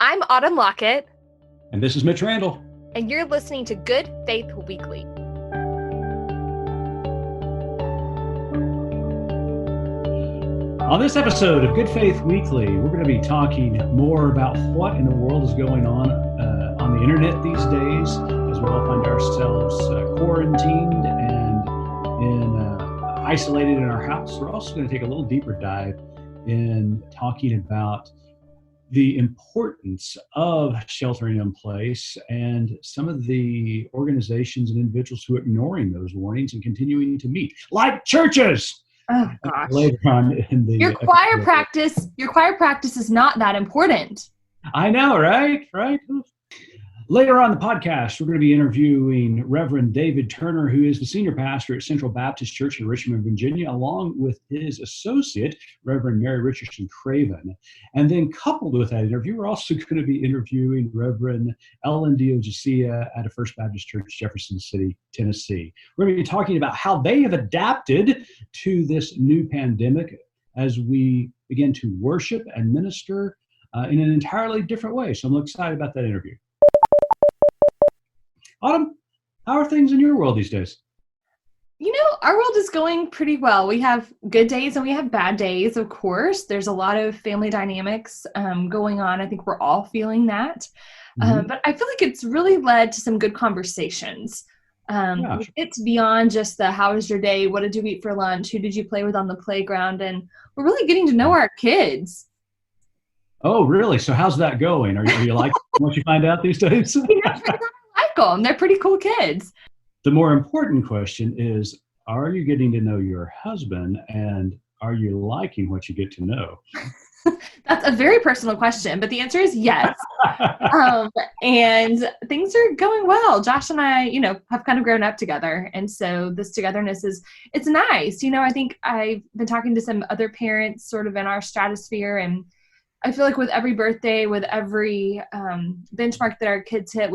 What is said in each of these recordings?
I'm Autumn Lockett. And this is Mitch Randall. And you're listening to Good Faith Weekly. On this episode of Good Faith Weekly, we're going to be talking more about what in the world is going on the internet these days, as we all find ourselves quarantined and isolated in our house. We're also going to take a little deeper dive in talking about the importance of sheltering in place and some of the organizations and individuals who are ignoring those warnings and continuing to meet, like churches. Oh gosh! Later on in the your choir practice is not that important. I know, right? Later on the podcast, we're going to be interviewing Reverend David Turner, who is the senior pastor at Central Baptist Church in Richmond, Virginia, along with his associate, Reverend Mary Richardson Craven. And then coupled with that interview, we're also going to be interviewing Reverend Ellen Diogisia at a First Baptist Church, Jefferson City, Tennessee. We're going to be talking about how they have adapted to this new pandemic as we begin to worship and minister in an entirely different way. So I'm excited about that interview. Autumn, how are things in your world these days? You know, our world is going pretty well. We have good days and we have bad days, of course. There's a lot of family dynamics going on. I think we're all feeling that. But I feel like it's really led to some good conversations. It's beyond just the how was your day? What did you eat for lunch? Who did you play with on the playground? And we're really getting to know our kids. Oh, really? So how's that going? Are you like what you find out these days? Them. They're pretty cool kids. The more important question is, are you getting to know your husband and are you liking what you get to know? That's a very personal question, but the answer is yes. And things are going well. Josh and I, have kind of grown up together. And so this togetherness it's nice. I think I've been talking to some other parents sort of in our stratosphere, and I feel like with every birthday, with every benchmark that our kids hit,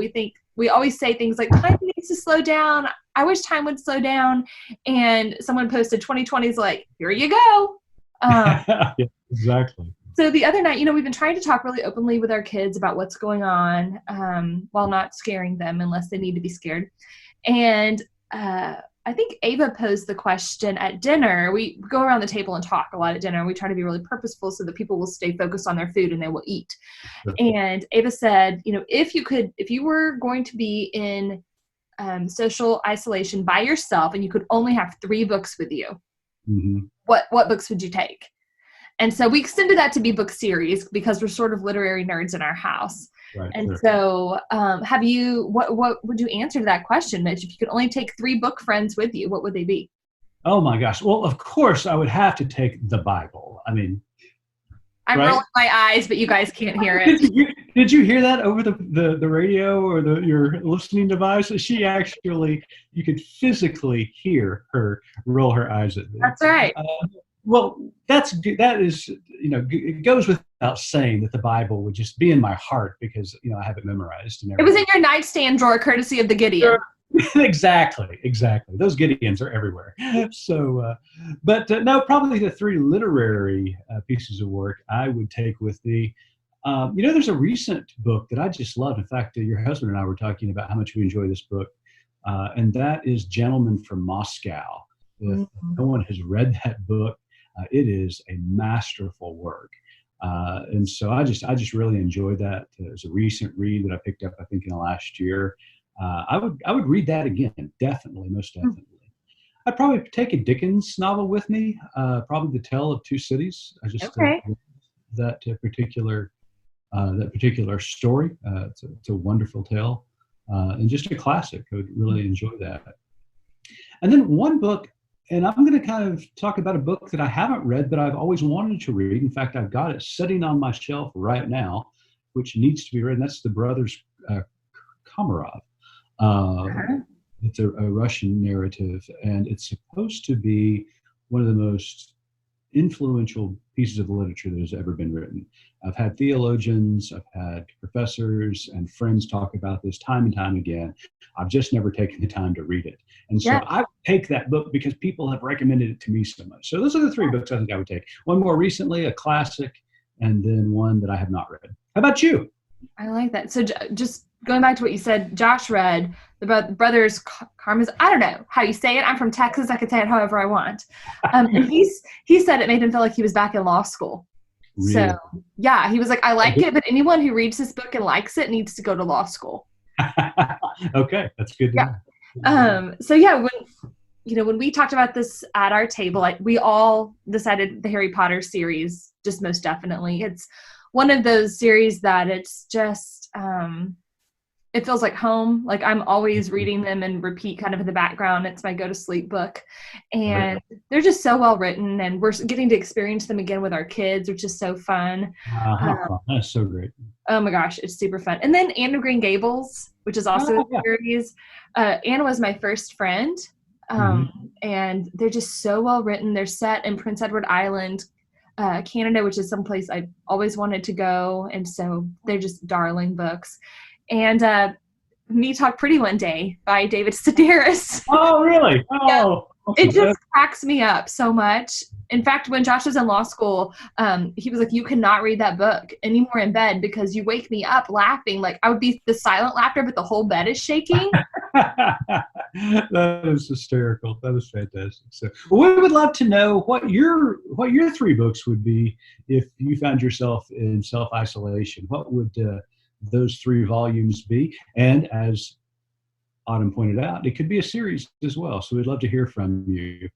we always say things like, time needs to slow down. I wish time would slow down. And someone posted 2020 is like, here you go. Yeah, exactly. So the other night, we've been trying to talk really openly with our kids about what's going on while not scaring them unless they need to be scared. And I think Ava posed the question at dinner. We go around the table and talk a lot at dinner. We try to be really purposeful so that people will stay focused on their food and they will eat. Sure. And Ava said, if you were going to be in social isolation by yourself and you could only have 3 books with you, what books would you take? And so we extended that to be book series because we're sort of literary nerds in our house. Right, and sure. So what would you answer to that question, Mitch? If you could only take 3 book friends with you, what would they be? Oh my gosh. Well, of course I would have to take the Bible. I mean, I'm rolling my eyes, but you guys can't hear it. Did you hear that over the radio or your listening device? She actually, you could physically hear her roll her eyes at me. That's right. Well, that is, it goes without saying that the Bible would just be in my heart because, I have it memorized. And everything. It was in your nightstand drawer, courtesy of the Gideon. Sure. Exactly. Those Gideons are everywhere. So, no, probably the 3 literary pieces of work I would take with me. There's a recent book that I just love. In fact, your husband and I were talking about how much we enjoy this book, and that is Gentleman from Moscow. If no one has read that book, it is a masterful work. And so I just really enjoyed that. It's a recent read that I picked up, I think, in the last year. I would read that again, most definitely. I'd probably take a Dickens novel with me, probably The Tale of Two Cities. I just that particular story. It's a wonderful tale and just a classic. I would really enjoy that. And then one book. And I'm going to kind of talk about a book that I haven't read, but I've always wanted to read. In fact, I've got it sitting on my shelf right now, which needs to be read. And that's The Brothers Kamarov. It's a Russian narrative, and it's supposed to be one of the most influential pieces of literature that has ever been written. I've had theologians, I've had professors and friends talk about this time and time again. I've just never taken the time to read it. And so I would take that book because people have recommended it to me so much. So those are the 3 books I think I would take. One more recently, a classic, and then one that I have not read. How about you? I like that. So just going back to what you said, Josh read the brothers Karmas. I don't know how you say it. I'm from Texas. I could say it however I want. And he said it made him feel like he was back in law school. Really? So yeah, he was like, I like it, but anyone who reads this book and likes it needs to go to law school. Okay, that's good to know. So yeah, when we talked about this at our table, like we all decided the Harry Potter series, just most definitely. It's one of those series that it's just, it feels like home. Like I'm always reading them and repeat kind of in the background. It's my go to sleep book. And they're just so well written, and we're getting to experience them again with our kids, which is so fun. That's so great. Oh my gosh, it's super fun. And then Anne of Green Gables, which is also a series. Anna was my first friend. And they're just so well written. They're set in Prince Edward Island, Canada, which is someplace I always wanted to go. And so they're just darling books. And Me Talk Pretty One Day by David Sedaris. Oh, really? Oh, yeah. It just cracks me up so much. In fact, when Josh was in law school, he was like, you cannot read that book anymore in bed because you wake me up laughing. Like I would be the silent laughter, but the whole bed is shaking. That is hysterical. That is fantastic. So we would love to know what your 3 books would be if you found yourself in self-isolation. What would those 3 volumes be? And as Autumn pointed out, it could be a series as well. So we'd love to hear from you.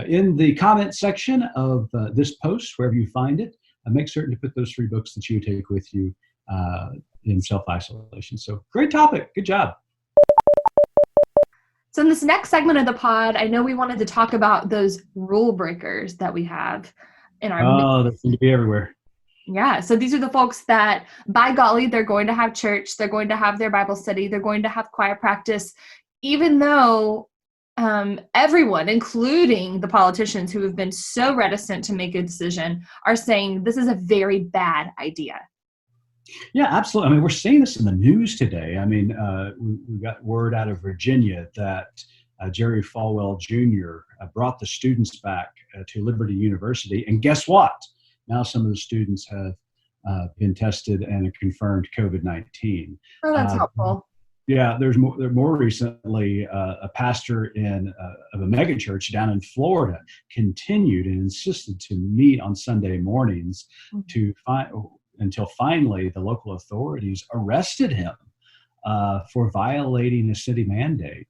In the comment section of this post, wherever you find it, make certain to put those 3 books that you take with you in self-isolation. So great topic. Good job. So in this next segment of the pod, I know we wanted to talk about those rule breakers that we have in our they seem to be everywhere. Yeah. So these are the folks that, by golly, they're going to have church. They're going to have their Bible study. They're going to have choir practice, even though everyone, including the politicians who have been so reticent to make a decision, are saying this is a very bad idea. Yeah, absolutely. I mean, we're seeing this in the news today. I mean, we got word out of Virginia that Jerry Falwell Jr. Brought the students back to Liberty University. And guess what? Now some of the students have been tested and confirmed COVID-19. Oh, that's helpful. Yeah, there's more recently, a pastor of a megachurch down in Florida continued and insisted to meet on Sunday mornings until finally the local authorities arrested him for violating a city mandate.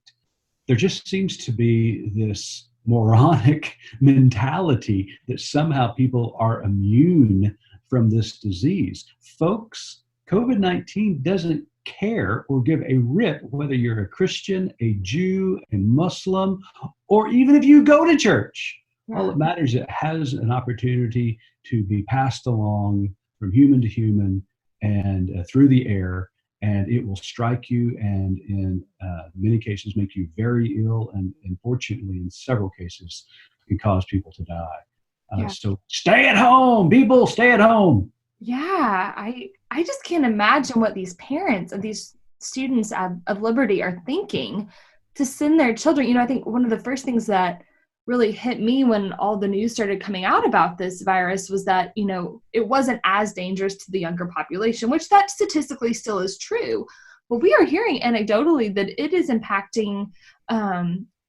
There just seems to be this moronic mentality that somehow people are immune from this disease. Folks, COVID-19 doesn't care or give a rip whether you're a Christian, a Jew, a Muslim, or even if you go to church. Yeah. All that matters is it has an opportunity to be passed along from human to human and through the air, and it will strike you and in many cases make you very ill, and unfortunately in several cases can cause people to die. So stay at home, people, stay at home. Yeah, I just can't imagine what these parents of these students of Liberty are thinking to send their children. You know, I think one of the first things that really hit me when all the news started coming out about this virus was that, you know, it wasn't as dangerous to the younger population, which that statistically still is true. But we are hearing anecdotally that it is impacting,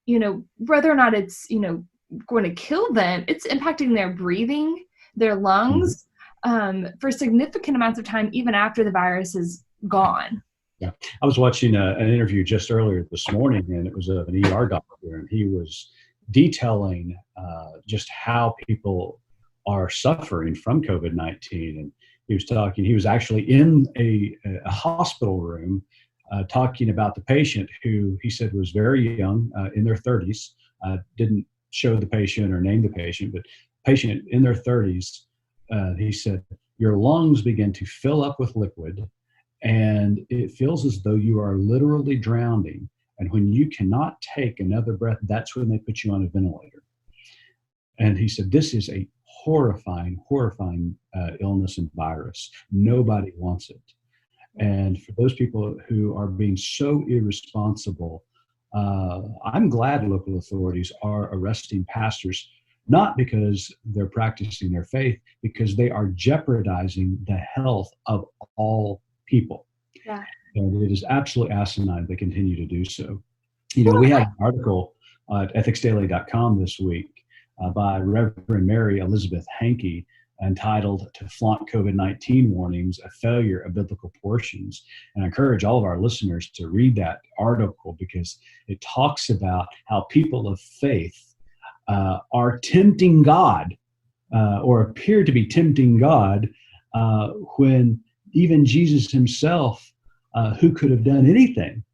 you know, whether or not it's, you know, going to kill them, it's impacting their breathing, their lungs, for significant amounts of time, even after the virus is gone. Yeah, I was watching an interview just earlier this morning, and it was an ER doctor, and he was detailing just how people are suffering from COVID-19. And he was actually in a hospital room talking about the patient who he said was very young, in their 30s, didn't show the patient or name the patient, but patient in their 30s, he said, your lungs begin to fill up with liquid and it feels as though you are literally drowning. And when you cannot take another breath, that's when they put you on a ventilator. And he said, this is a horrifying illness and virus. Nobody wants it. And for those people who are being so irresponsible, I'm glad local authorities are arresting pastors not because they're practicing their faith, because they are jeopardizing the health of all people. Yeah. And it is absolutely asinine they continue to do so. You know, Well, we had an article at ethicsdaily.com this week by Reverend Mary Elizabeth Hankey entitled "To Flaunt COVID-19 Warnings, a Failure of Biblical Portions." And I encourage all of our listeners to read that article because it talks about how people of faith are tempting God or appear to be tempting God when even Jesus himself, who could have done anything,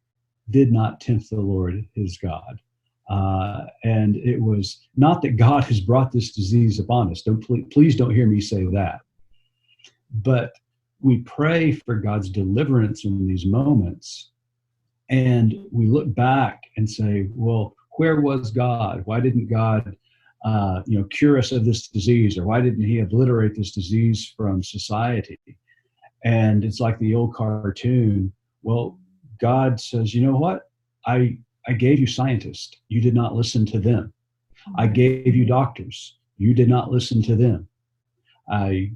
did not tempt the Lord his God. And it was not that God has brought this disease upon us. Please don't hear me say that. But we pray for God's deliverance in these moments. And we look back and say, well, where was God? Why didn't God cure us of this disease? Or why didn't he obliterate this disease from society? And it's like the old cartoon. Well, God says, you know what? I gave you scientists. You did not listen to them. I gave you doctors. You did not listen to them. I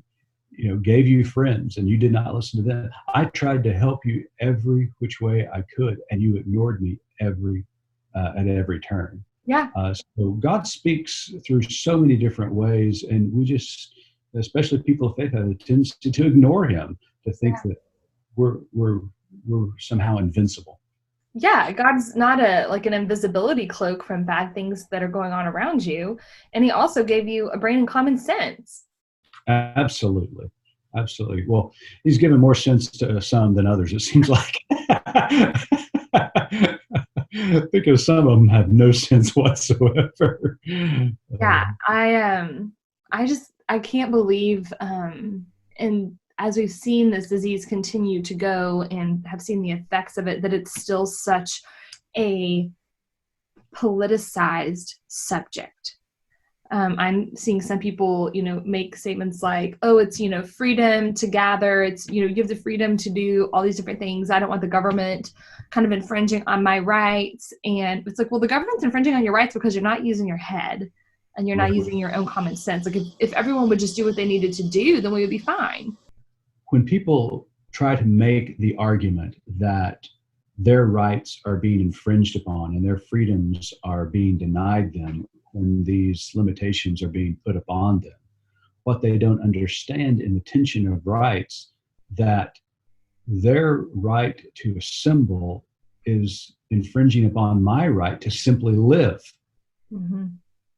gave you friends and you did not listen to them. I tried to help you every which way I could, and you ignored me at every turn. Yeah. So God speaks through so many different ways, and we just, especially people of faith, have a tendency to ignore him, to think that we're somehow invincible. Yeah, God's not an invisibility cloak from bad things that are going on around you. And he also gave you a brain and common sense. Absolutely. Absolutely. Well, he's given more sense to some than others, it seems like. Because some of them have no sense whatsoever. Yeah, I can't believe, and as we've seen this disease continue to go and have seen the effects of it, that it's still such a politicized subject. I'm seeing some people, make statements like, oh, it's, freedom to gather. It's, you have the freedom to do all these different things. I don't want the government kind of infringing on my rights. And it's like, well, the government's infringing on your rights because you're not using your head and you're not using your own common sense. Like if everyone would just do what they needed to do, then we would be fine. When people try to make the argument that their rights are being infringed upon and their freedoms are being denied them when these limitations are being put upon them, what they don't understand in the tension of rights, that their right to assemble is infringing upon my right to simply live. Mm-hmm.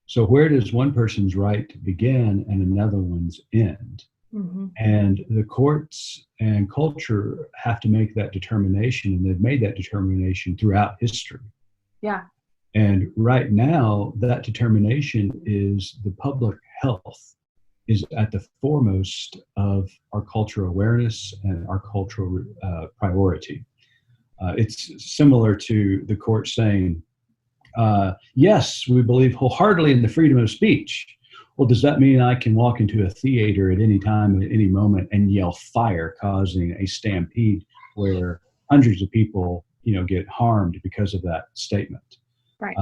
So where does one person's right begin and another one's end? Mm-hmm. And the courts and culture have to make that determination, and they've made that determination throughout history. Yeah. And right now, that determination is the public health is at the foremost of our cultural awareness and our cultural priority. It's similar to the court saying, yes, we believe wholeheartedly in the freedom of speech. Well, does that mean I can walk into a theater at any time, at any moment, and yell fire, causing a stampede where hundreds of people, get harmed because of that statement? Right.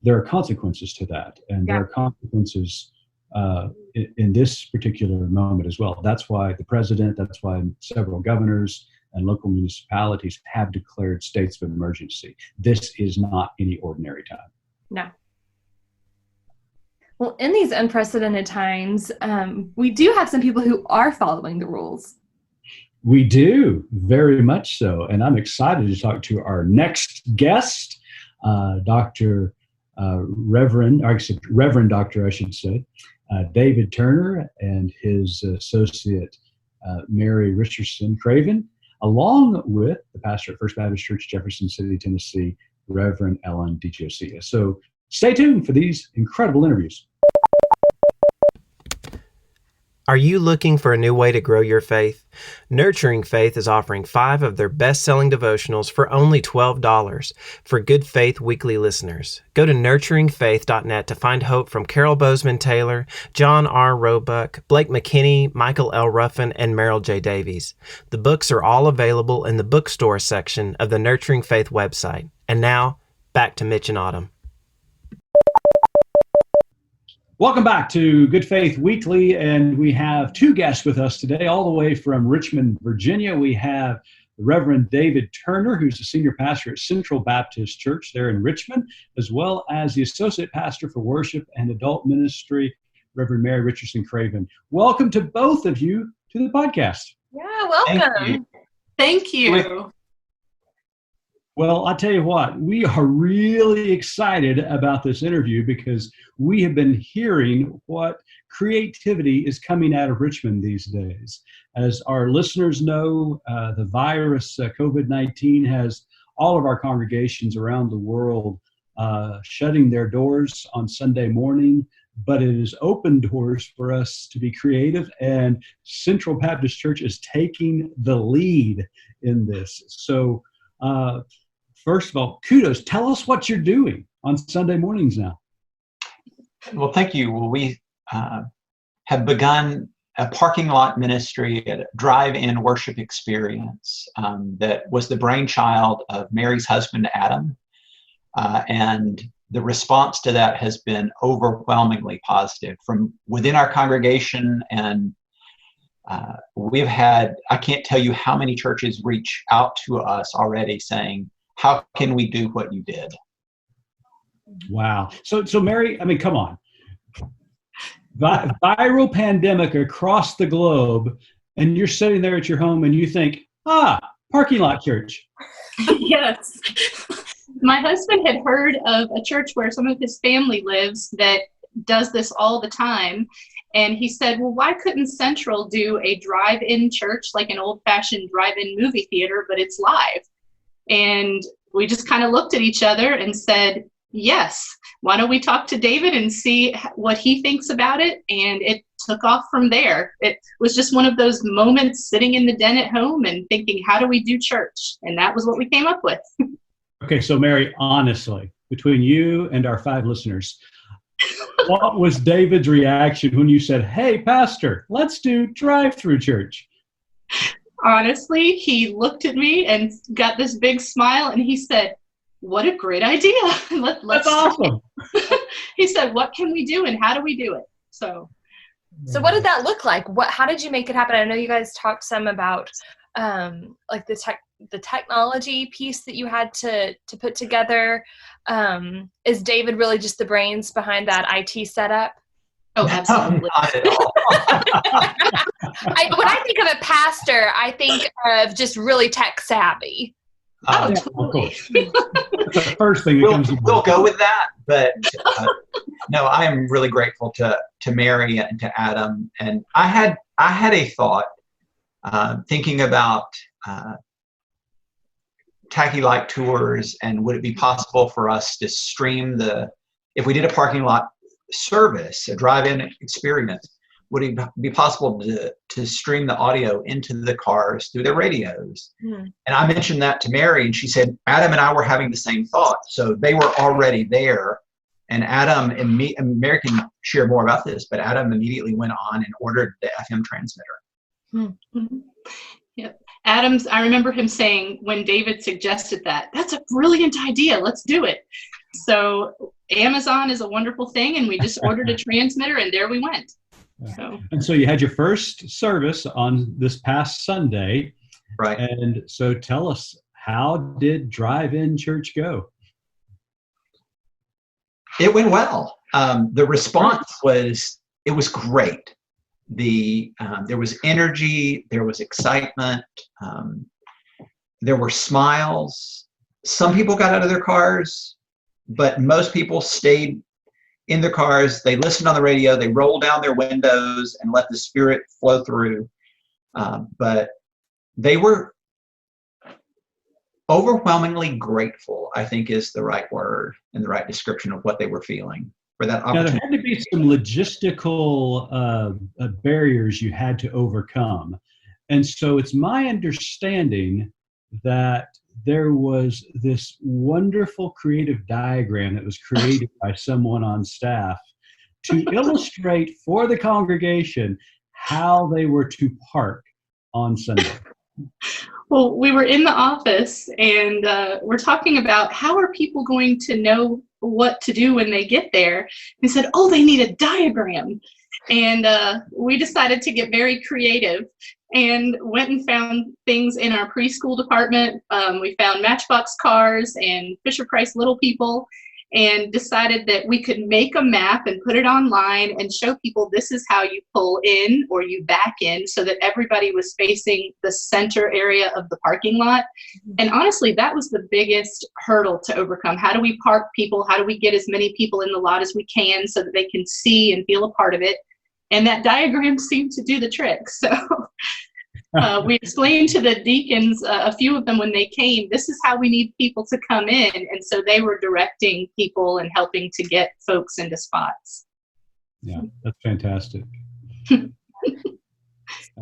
There are consequences to that, and there are consequences in this particular moment as well. That's why the president, that's why several governors and local municipalities have declared states of emergency. This is not any ordinary time. No. Well, in these unprecedented times, we do have some people who are following the rules. We do, very much so. And I'm excited to talk to our next guest, Reverend Doctor, I should say, David Turner and his associate, Mary Richardson Craven, along with the pastor at First Baptist Church, Jefferson City, Tennessee, Reverend Ellen DiGiosia. So stay tuned for these incredible interviews. Are you looking for a new way to grow your faith? Nurturing Faith is offering 5 of their best-selling devotionals for only $12 for Good Faith Weekly listeners. Go to nurturingfaith.net to find hope from Carol Bozeman Taylor, John R. Roebuck, Blake McKinney, Michael L. Ruffin, and Merrill J. Davies. The books are all available in the bookstore section of the Nurturing Faith website. And now, back to Mitch and Autumn. Welcome back to Good Faith Weekly, and we have two guests with us today, all the way from Richmond, Virginia. We have the Reverend David Turner, who's the senior pastor at Central Baptist Church there in Richmond, as well as the associate pastor for worship and adult ministry, Reverend Mary Richardson Craven. Welcome to both of you to the podcast. Yeah, welcome. Thank you. Well, I'll tell you what, we are really excited about this interview because we have been hearing what creativity is coming out of Richmond these days. As our listeners know, the virus, COVID-19, has all of our congregations around the world shutting their doors on Sunday morning, but it has opened doors for us to be creative, and Central Baptist Church is taking the lead in this. So, first of all, kudos. Tell us what you're doing on Sunday mornings now. Well, thank you. Well, we have begun a parking lot ministry at a drive-in worship experience that was the brainchild of Mary's husband, Adam. And the response to that has been overwhelmingly positive from within our congregation. And we've had, I can't tell you how many churches reach out to us already saying, how can we do what you did? Wow. So Mary, I mean, come on. Viral pandemic across the globe, and you're sitting there at your home and you think, parking lot church. Yes. My husband had heard of a church where some of his family lives that does this all the time. And he said, well, why couldn't Central do a drive-in church, like an old-fashioned drive-in movie theater, but it's live? And we just kind of looked at each other and said, yes, why don't we talk to David and see what he thinks about it? And it took off from there. It was just one of those moments sitting in the den at home and thinking, how do we do church? And that was what we came up with. Okay, so Mary, honestly, between you and our 5 listeners, what was David's reaction when you said, hey, Pastor, let's do drive-through church? Honestly, he looked at me and got this big smile and he said, what a great idea. That's awesome. He said, what can we do and how do we do it? So what did that look like? How did you make it happen? I know you guys talked some about like the technology piece that you had to put together. Is David really just the brains behind that IT setup? Oh, absolutely. Not at all. When I think of a pastor, I think of just really tech savvy. Yeah, of course. That's the first thing that comes to mind. We'll go with that. But no, I am really grateful to Mary and to Adam. And I had a thought thinking about tacky light tours, and would it be possible for us to stream if we did a parking lot service, a drive-in experience, would it be possible to stream the audio into the cars through their radios? And I mentioned that to Mary, and she said, Adam and I were having the same thought. So they were already there. And Adam and Mary can share more about this, but Adam immediately went on and ordered the FM transmitter. Mm-hmm. Yep. I remember him saying when David suggested that's a brilliant idea. Let's do it. So Amazon is a wonderful thing, and we just ordered a transmitter, and there we went. And so you had your first service on this past Sunday. Right. And so tell us, how did drive-in church go? It went well. The response was great. There was energy, there was excitement, there were smiles. Some people got out of their cars, but most people stayed in their cars. They listened on the radio, they rolled down their windows and let the Spirit flow through. But they were overwhelmingly grateful, I think is the right word and the right description of what they were feeling for that opportunity. Now, there had to be some logistical barriers you had to overcome. And so it's my understanding that there was this wonderful creative diagram that was created by someone on staff to illustrate for the congregation how they were to park on Sunday. Well, we were in the office and we're talking about how are people going to know what to do when they get there. He said, oh, they need a diagram. And we decided to get very creative and went and found things in our preschool department. We found Matchbox cars and Fisher-Price Little People, and decided that we could make a map and put it online and show people this is how you pull in or you back in, so that everybody was facing the center area of the parking lot. And honestly, that was the biggest hurdle to overcome. How do we park people? How do we get as many people in the lot as we can so that they can see and feel a part of it? And that diagram seemed to do the trick. So we explained to the deacons, a few of them when they came, this is how we need people to come in. And so they were directing people and helping to get folks into spots. Yeah, that's fantastic.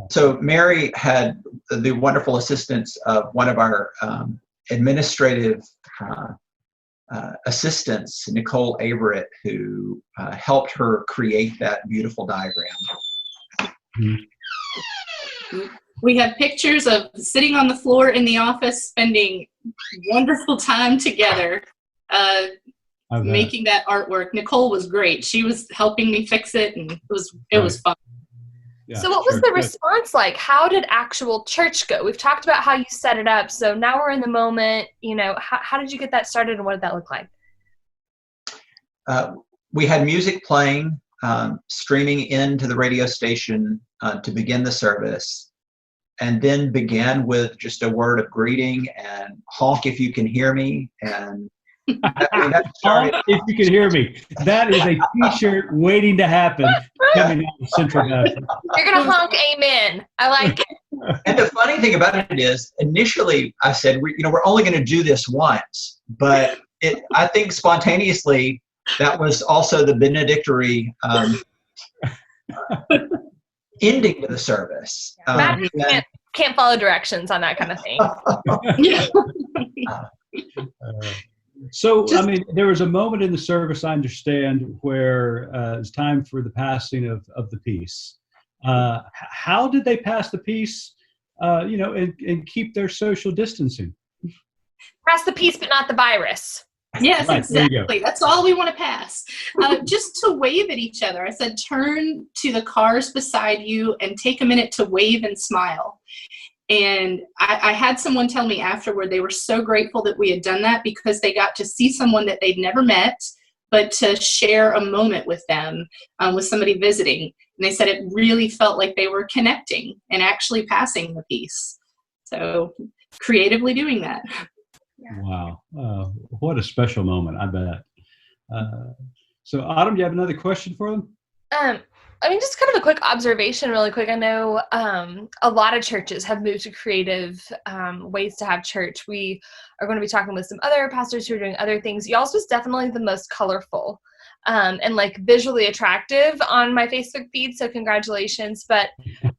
So Mary had the wonderful assistance of one of our administrative assistants, Nicole Averett, who helped her create that beautiful diagram. Mm-hmm. We have pictures of sitting on the floor in the office, spending wonderful time together, making that artwork. Nicole was great. She was helping me fix it, and it was fun. Yeah, so what was the response like? How did actual church go? We've talked about how you set it up. So now we're in the moment. How did you get that started, and what did that look like? We had music playing, streaming into the radio station to begin the service, and then began with just a word of greeting and honk if you can hear me. And honk if you can hear me. That is a t-shirt waiting to happen coming out of Central Baptist. You're going to honk amen. I like it. And the funny thing about it is, initially I said, we're only going to do this once, but I think spontaneously that was also the benedictory ending of the service. Matt can't follow directions on that kind of thing. So, I mean, there was a moment in the service, I understand, where it's time for the passing of the peace. How did they pass the peace, and keep their social distancing? Pass the peace, but not the virus. Yes, right, exactly. That's all we want to pass. Just to wave at each other. I said, turn to the cars beside you and take a minute to wave and smile. And I had someone tell me afterward they were so grateful that we had done that, because they got to see someone that they'd never met, but to share a moment with them, with somebody visiting. And they said it really felt like they were connecting and actually passing the peace. So creatively doing that. Wow. What a special moment, I bet. So Autumn, do you have another question for them? Just kind of a quick observation really quick. I know a lot of churches have moved to creative ways to have church. We are going to be talking with some other pastors who are doing other things. Y'all's was definitely the most colorful and visually attractive on my Facebook feed, so congratulations. But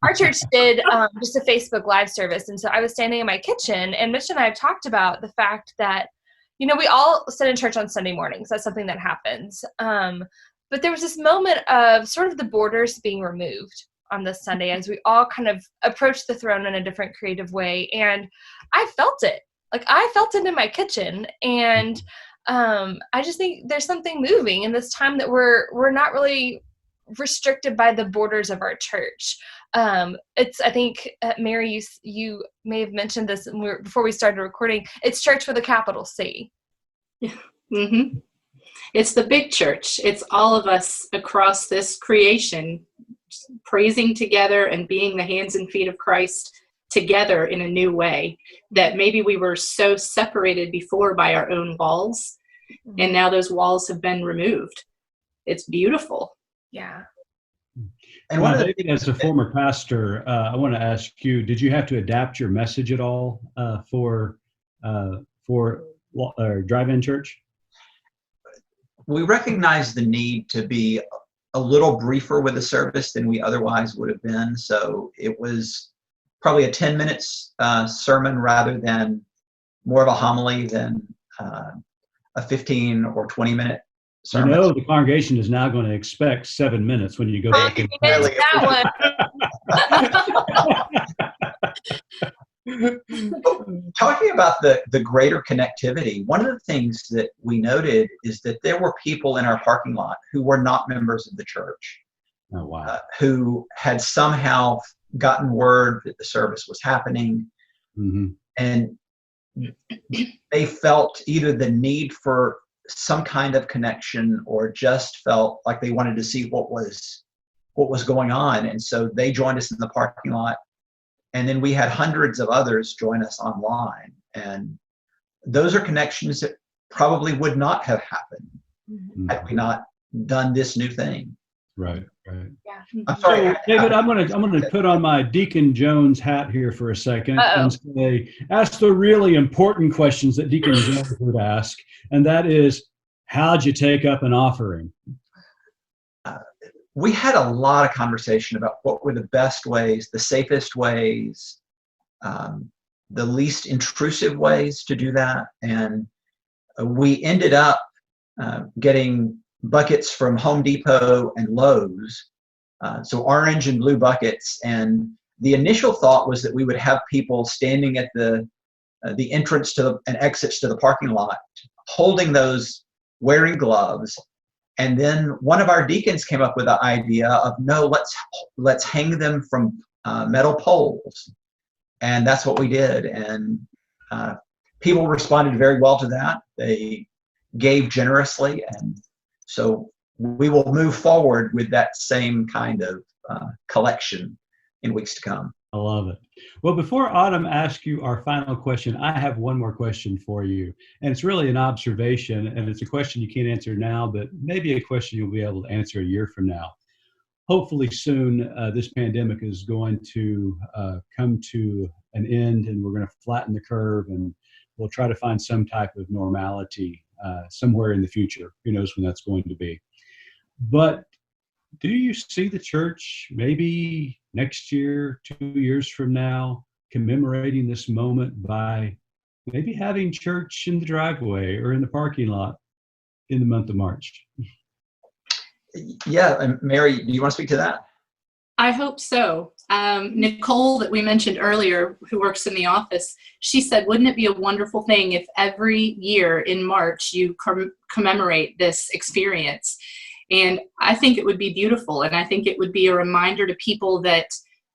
our church did just a Facebook Live service, and so I was standing in my kitchen, and Mitch and I have talked about the fact that, we all sit in church on Sunday mornings. That's something that happens. But there was this moment of sort of the borders being removed on this Sunday as we all kind of approached the throne in a different creative way. And I felt it. I felt it in my kitchen. And I just think there's something moving in this time that we're not really restricted by the borders of our church. I think, Mary, you may have mentioned this before we started recording. It's church with a capital C. Yeah. Mm-hmm. It's the big church. It's all of us across this creation praising together and being the hands and feet of Christ together in a new way that maybe we were so separated before by our own walls, and now those walls have been removed. It's beautiful. Yeah. And as a former pastor, I want to ask you, did you have to adapt your message at all for drive-in church? We recognize the need to be a little briefer with the service than we otherwise would have been. So it was probably a 10 minutes sermon rather than more of a homily than a 15 or 20 minute sermon. The congregation is now going to expect 7 minutes when you go back and that one. Talking about the greater connectivity, one of the things that we noted is that there were people in our parking lot who were not members of the church, Oh, wow. who had somehow gotten word that the service was happening, Mm-hmm. and they felt either the need for some kind of connection or just felt like they wanted to see what was going on. And so they joined us in the parking lot. And then we had hundreds of others join us online. And those are connections that probably would not have happened had we not done this new thing. Right, right. Yeah. I'm sorry. So, David, I'm gonna put on my Deacon Jones hat here for a second and say, ask the really important questions that Deacon Jones would ask, and that is, how'd you take up an offering? We had a lot of conversation about what were the best ways, the safest ways, the least intrusive ways to do that, and we ended up getting buckets from Home Depot and Lowe's, so orange and blue buckets. And the initial thought was that we would have people standing at the entrance to and exits to the parking lot, holding those, wearing gloves. And then one of our deacons came up with the idea of, no, let's hang them from metal poles, and that's what we did. And people responded very well to that. They gave generously, and so we will move forward with that same kind of collection in weeks to come. I love it. Well, before Autumn asks you our final question, I have one more question for you. And it's really an observation, and it's a question you can't answer now, but maybe a question you'll be able to answer a year from now. Hopefully soon, this pandemic is going to come to an end, and we're going to flatten the curve, and we'll try to find some type of normality somewhere in the future. Who knows when that's going to be. But do you see the church maybe next year, 2 years from now, commemorating this moment by maybe having church in the driveway or in the parking lot in the month of March? Yeah, and Mary, do you want to speak to that? I hope so. Nicole, that we mentioned earlier, who works in the office, she said, wouldn't it be a wonderful thing if every year in March you commemorate this experience? And I think it would be beautiful. And I think it would be a reminder to people that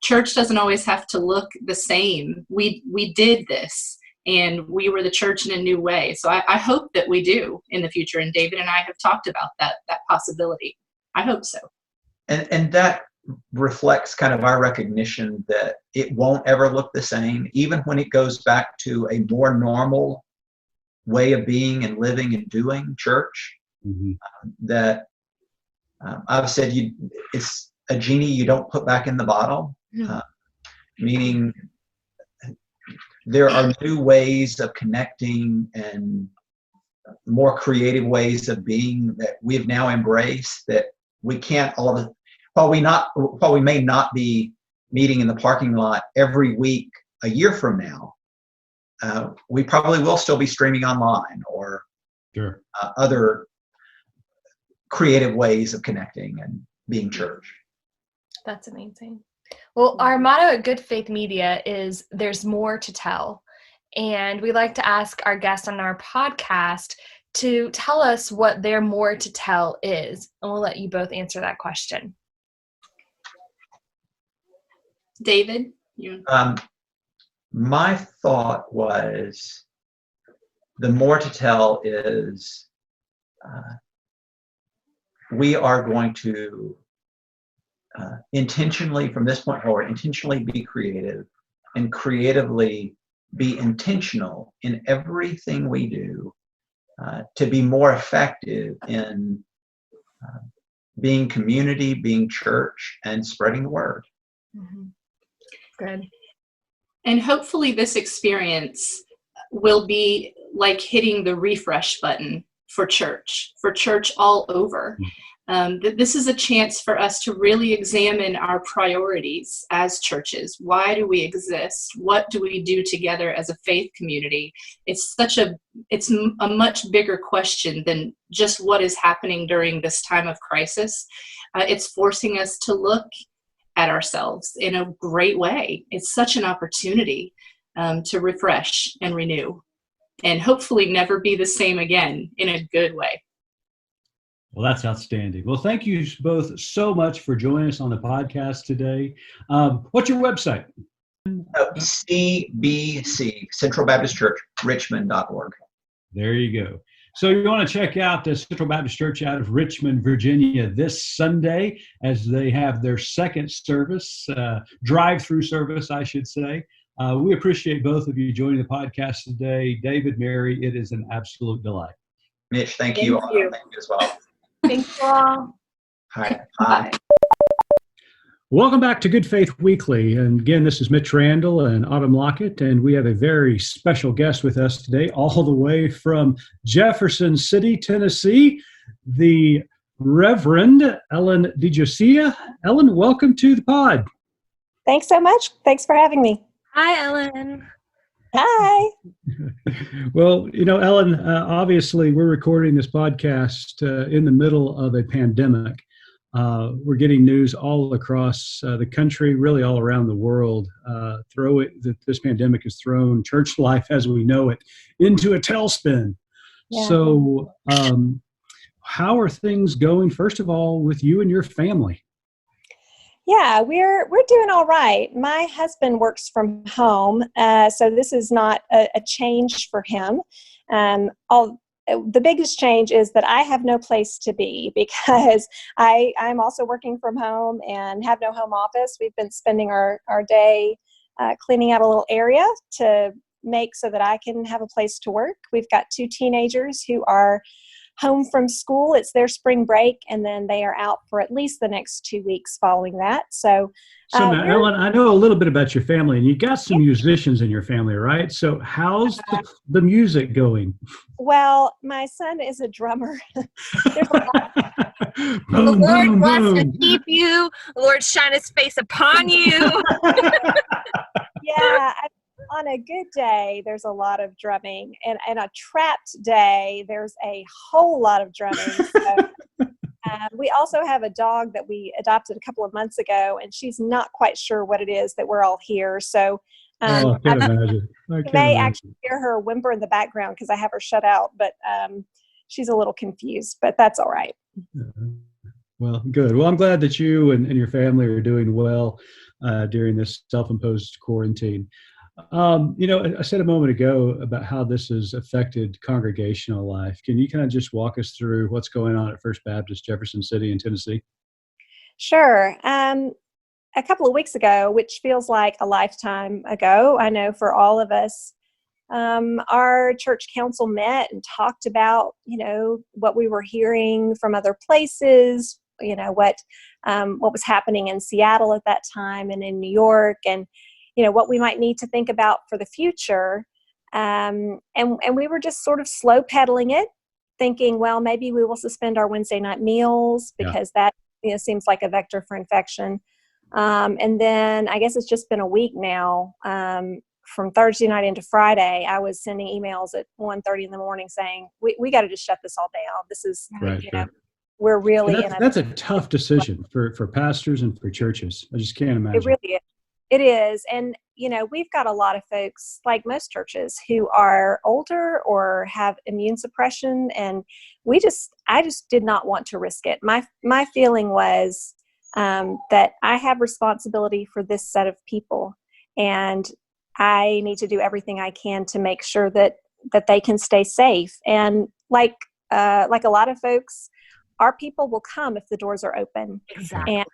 church doesn't always have to look the same. We did this, and we were the church in a new way. So I hope that we do in the future. And David and I have talked about that possibility. I hope so. And that reflects kind of our recognition that it won't ever look the same, even when it goes back to a more normal way of being and living and doing church. Mm-hmm. That I've said, it's a genie you don't put back in the bottle, meaning there are new ways of connecting and more creative ways of being that we've now embraced, that we can't while we may not be meeting in the parking lot every week a year from now, we probably will still be streaming online or sure. Other creative ways of connecting and being church. That's amazing. Well, our motto at Good Faith Media is there's more to tell. And we like to ask our guests on our podcast to tell us what their more to tell is. And we'll let you both answer that question. David? My thought was the more to tell is we are going to intentionally, from this point forward, intentionally be creative and creatively be intentional in everything we do to be more effective in being community, being church, and spreading the word. Mm-hmm. Good. And hopefully this experience will be like hitting the refresh button for church all over. This is a chance for us to really examine our priorities as churches. Why do we exist? What do we do together as a faith community? It's a much bigger question than just what is happening during this time of crisis. It's forcing us to look at ourselves in a great way. It's such an opportunity to refresh and renew, and hopefully never be the same again in a good way. Well, that's outstanding. Well, thank you both so much for joining us on the podcast today. What's your website? CBC, Central Baptist Church, Richmond.org. There you go. So you want to check out the Central Baptist Church out of Richmond, Virginia this Sunday as they have their second service, drive-through service, I should say. We appreciate both of you joining the podcast today. David, Mary, it is an absolute delight. Mitch, thank you all. Thank you as well. Thank you all. Hi. Bye. Welcome back to Good Faith Weekly. And again, this is Mitch Randall and Autumn Lockett, and we have a very special guest with us today, all the way from Jefferson City, Tennessee, the Reverend Ellen DiGiosia. Ellen, welcome to the pod. Thanks so much. Thanks for having me. Hi, Ellen. Hi. Well, Ellen, obviously we're recording this podcast in the middle of a pandemic. We're getting news all across the country, really all around the world, that this pandemic has thrown church life as we know it into a tailspin. Yeah. So how are things going, first of all, with you and your family? Yeah, we're doing all right. My husband works from home, so this is not a change for him. The biggest change is that I have no place to be because I'm also working from home and have no home office. We've been spending our day cleaning out a little area to make so that I can have a place to work. We've got 2 teenagers who are home from school. It's their spring break, and then they are out for at least the next 2 weeks following that. So now, Ellen, I know a little bit about your family, and you got some musicians in your family, right? So how's the music going? Well, my son is a drummer. There's a lot. The Lord bless and keep you. The Lord shine his face upon you. Yeah, on a good day, there's a lot of drumming. And a trapped day, there's a whole lot of drumming. So, we also have a dog that we adopted a couple of months ago, and she's not quite sure what it is that we're all here. So I can't imagine. You may actually hear her whimper in the background because I have her shut out, but she's a little confused, but that's all right. Well, good. Well, I'm glad that you and your family are doing well during this self-imposed quarantine. I said a moment ago about how this has affected congregational life. Can you kind of just walk us through what's going on at First Baptist Jefferson City in Tennessee? Sure. A couple of weeks ago, which feels like a lifetime ago, I know for all of us, our church council met and talked about, what we were hearing from other places, what was happening in Seattle at that time and in New York, and what we might need to think about for the future. And we were just sort of slow pedaling it, thinking, well, maybe we will suspend our Wednesday night meals because that seems like a vector for infection. And then I guess it's just been a week now. From Thursday night into Friday, I was sending emails at 1:30 in the morning saying, we got to just shut this all down. This is, we're really that's a tough decision for pastors and for churches. I just can't imagine. It really is. It is. And, we've got a lot of folks, like most churches, who are older or have immune suppression. And I just did not want to risk it. My feeling was that I have responsibility for this set of people. And I need to do everything I can to make sure that they can stay safe. And like a lot of folks, our people will come if the doors are open. Exactly.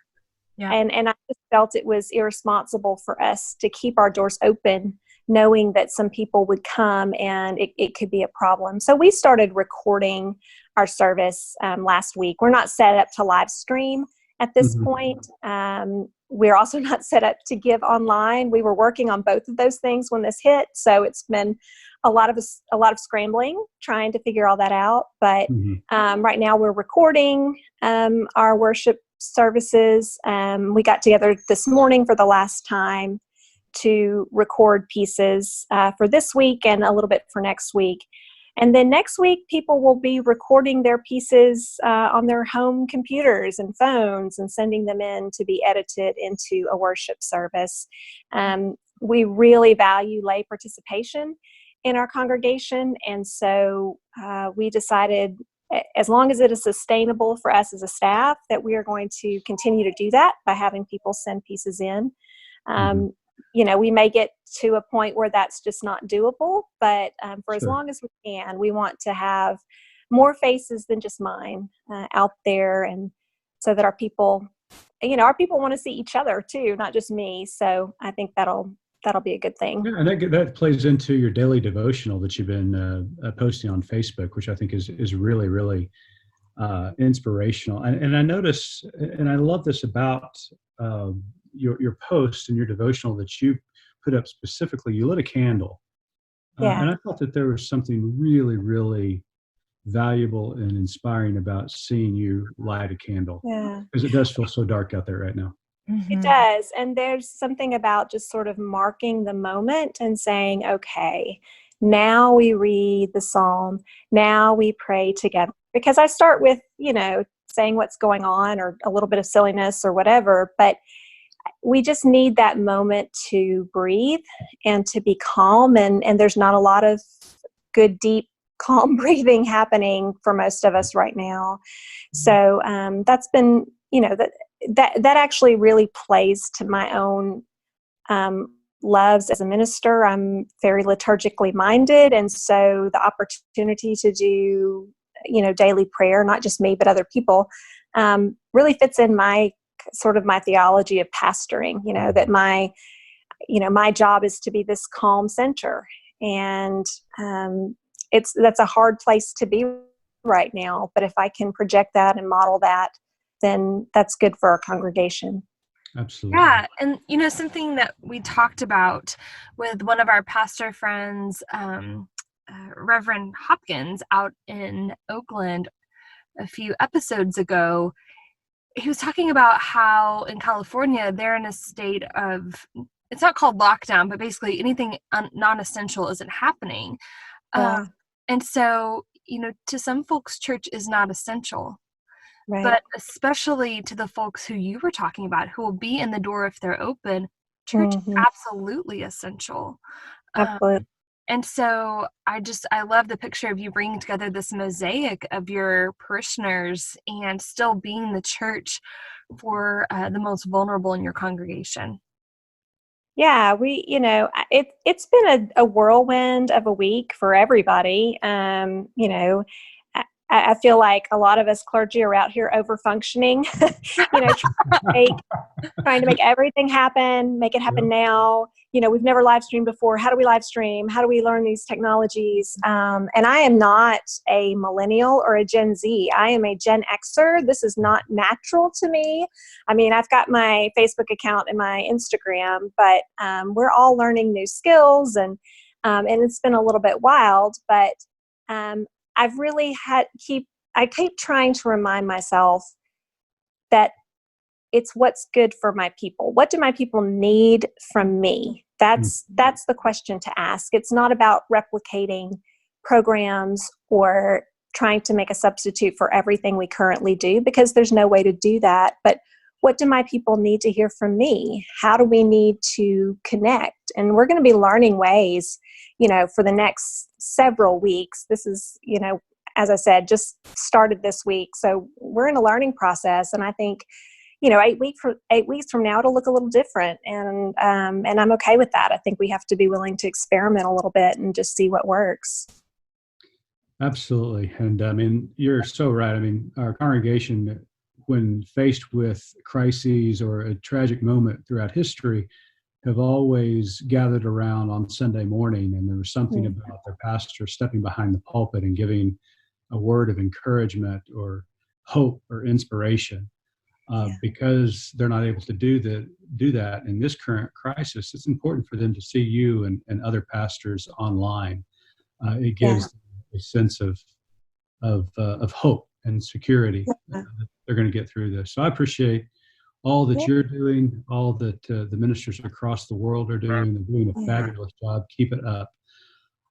And I just felt it was irresponsible for us to keep our doors open, knowing that some people would come and it could be a problem. So we started recording our service last week. We're not set up to live stream at this point. We're also not set up to give online. We were working on both of those things when this hit. So it's been a lot of scrambling, trying to figure all that out. But right now we're recording our worship services. We got together this morning for the last time to record pieces for this week and a little bit for next week. And then next week, people will be recording their pieces on their home computers and phones and sending them in to be edited into a worship service. we really value lay participation in our congregation. And so we decided, as long as it is sustainable for us as a staff, that we are going to continue to do that by having people send pieces in. We may get to a point where that's just not doable, but for as long as we can, we want to have more faces than just mine out there, and so that our people want to see each other too, not just me. So I think that'll be a good thing. Yeah, and that plays into your daily devotional that you've been posting on Facebook, which I think is really, really inspirational. And I notice, and I love this about your post and your devotional that you put up specifically. You lit a candle. And I thought that there was something really, really valuable and inspiring about seeing you light a candle. Yeah. Because it does feel so dark out there right now. It does. And there's something about just sort of marking the moment and saying, okay, now we read the psalm, now we pray together. Because I start with, saying what's going on or a little bit of silliness or whatever, but we just need that moment to breathe and to be calm. And there's not a lot of good, deep, calm breathing happening for most of us right now. So that's been, that actually really plays to my own loves as a minister. I'm very liturgically minded. And so the opportunity to do, daily prayer, not just me, but other people, really fits in my theology of pastoring, that my job is to be this calm center. And that's a hard place to be right now. But if I can project that and model that, then that's good for our congregation. Absolutely. Yeah. And, something that we talked about with one of our pastor friends, Reverend Hopkins out in Oakland a few episodes ago, he was talking about how in California, they're in a state of, it's not called lockdown, but basically anything non-essential isn't happening. And so, to some folks, church is not essential. Right. But especially to the folks who you were talking about, who will be in the door if they're open, church is absolutely essential. Absolutely. And so I love the picture of you bringing together this mosaic of your parishioners and still being the church for the most vulnerable in your congregation. Yeah, it's been a whirlwind of a week for everybody. I feel like a lot of us clergy are out here over functioning, trying to make everything happen, make it happen now. We've never live streamed before. How do we live stream? How do we learn these technologies? And I am not a millennial or a Gen Z. I am a Gen Xer. This is not natural to me. I mean, I've got my Facebook account and my Instagram, but we're all learning new skills, and it's been a little bit wild, but I've really I keep trying to remind myself that it's what's good for my people. What do my people need from me? That's the question to ask. It's not about replicating programs or trying to make a substitute for everything we currently do, because there's no way to do that. But what do my people need to hear from me? How do we need to connect? And we're going to be learning ways, for the next several weeks. This is, as I said, just started this week. So we're in a learning process. And I think, 8 weeks from now, it'll look a little different. And I'm okay with that. I think we have to be willing to experiment a little bit and just see what works. Absolutely. And you're so right. Our congregation, when faced with crises or a tragic moment throughout history, have always gathered around on Sunday morning, and there was something about their pastor stepping behind the pulpit and giving a word of encouragement or hope or inspiration. Because they're not able to do that in this current crisis, it's important for them to see you and other pastors online. It gives a sense of hope and security that they're going to get through this. So I appreciate all that you're doing, all that the ministers across the world are doing. They're doing a fabulous job. Keep it up.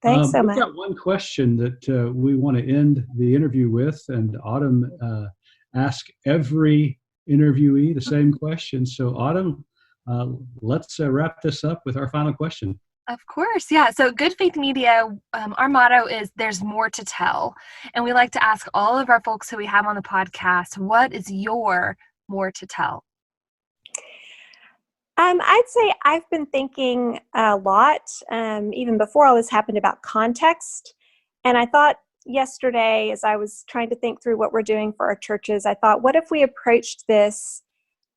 Thanks so much. We've got one question that we want to end the interview with, and Autumn ask every interviewee the same question. So Autumn, let's wrap this up with our final question. Of course, yeah. So Good Faith Media, our motto is there's more to tell. And we like to ask all of our folks who we have on the podcast, what is your more to tell? I'd say I've been thinking a lot, even before all this happened, about context. And I thought yesterday, as I was trying to think through what we're doing for our churches, I thought, what if we approached this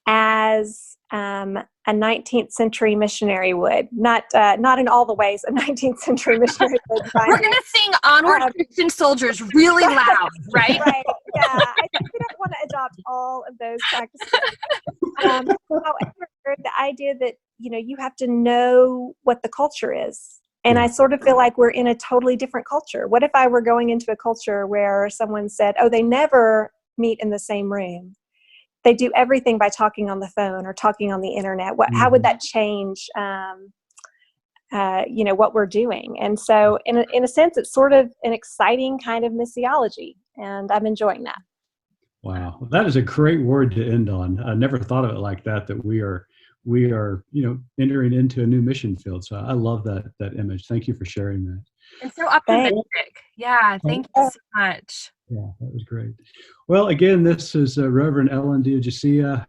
as a 19th century missionary would? Not in all the ways a 19th century missionary would. We're going to sing Onward Christian Soldiers really loud, right? Right, yeah. I think we don't want to adopt all of those practices. However, the idea that, you have to know what the culture is. And I sort of feel like we're in a totally different culture. What if I were going into a culture where someone said, oh, they never meet in the same room? They do everything by talking on the phone or talking on the internet. How would that change, what we're doing? And so in a sense, it's sort of an exciting kind of missiology, and I'm enjoying that. Wow. That is a great word to end on. I never thought of it like that, that we are, entering into a new mission field. So I love that image. Thank you for sharing that. And so optimistic. Yeah. Thank you so much. Yeah, that was great. Well, again, this is Reverend Ellen D'Agecia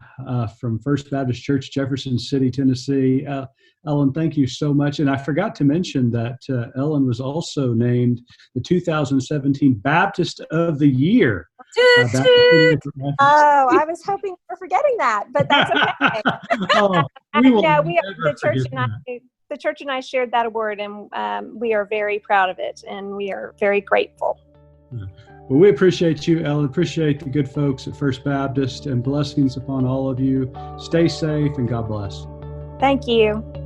from First Baptist Church, Jefferson City, Tennessee. Ellen, thank you so much. And I forgot to mention that Ellen was also named the 2017 Baptist of the Year. I was hoping for forgetting that, but that's okay. The church and I shared that award, and we are very proud of it, and we are very grateful. Well, we appreciate you, Ellen. Appreciate the good folks at First Baptist, and blessings upon all of you. Stay safe, and God bless. Thank you.